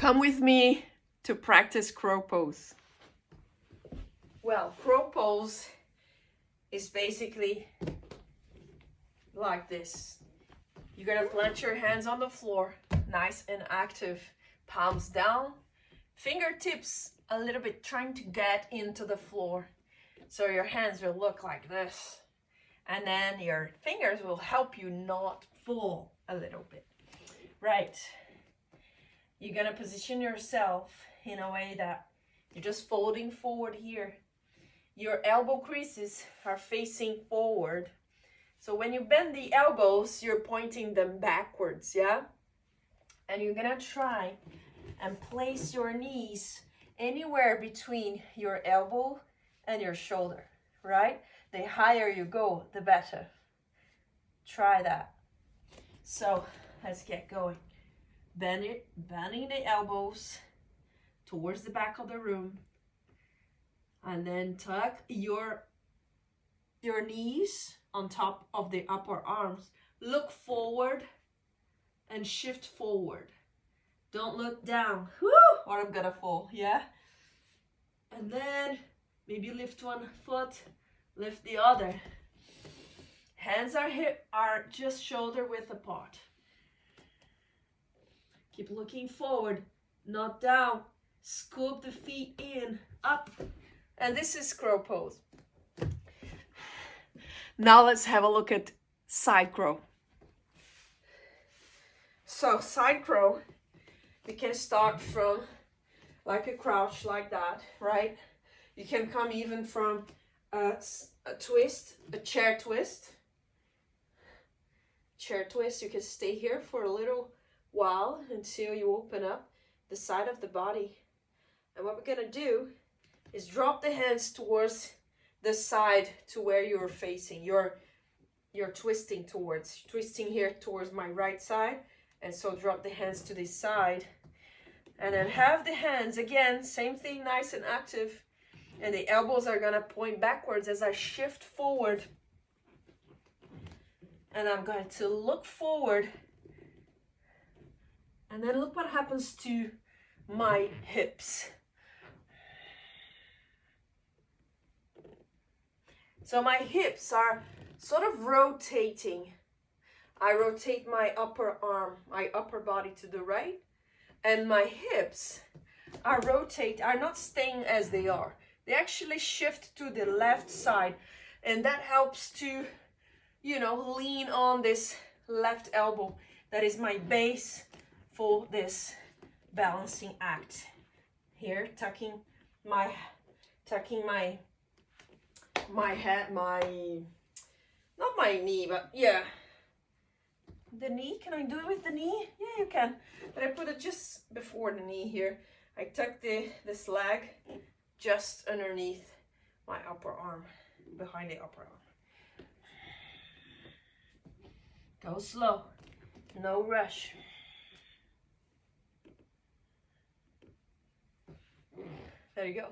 Come with me to practice crow pose. Well, crow pose is basically like this. You're gonna plant your hands on the floor, nice and active, palms down, fingertips a little bit trying to get into the floor. So your hands will look like this. And then your fingers will help you not fall a little bit. Right. You're gonna position yourself in a way that you're just folding forward here. Your elbow creases are facing forward. So when you bend the elbows, you're pointing them backwards, yeah? And you're gonna try and place your knees anywhere between your elbow and your shoulder, right? The higher you go, the better. Try that. So let's get going. Bending the elbows towards the back of the room, and then tuck your knees on top of the upper arms. Look forward and shift forward. Don't look down, or I'm gonna fall, yeah? And then maybe lift one foot, lift the other. Hands are just shoulder width apart. Keep looking forward, not down. Scoop the feet in, up. And this is crow pose. Now let's have a look at side crow. So side crow, you can start from like a crouch like that, right? You can come even from a twist, a chair twist. Chair twist, you can stay here for a little while until you open up the side of the body. And what we're gonna do is drop the hands towards the side to where you're facing. You're twisting here towards my right side, and so drop the hands to this side, and then have the hands again, same thing, nice and active, and the elbows are gonna point backwards as I shift forward, and I'm going to look forward. And then look what happens to my hips. So my hips are sort of rotating. I rotate my upper arm, my upper body to the right, and my hips are not staying as they are. They actually shift to the left side, and that helps to, lean on this left elbow. That is my base for this balancing act. Here, tucking my head, not my knee, but yeah, the knee. Can I do it with the knee? Yeah, you can. But I put it just before the knee here. I tuck this leg just underneath my upper arm, behind the upper arm. Go slow, no rush. There you go.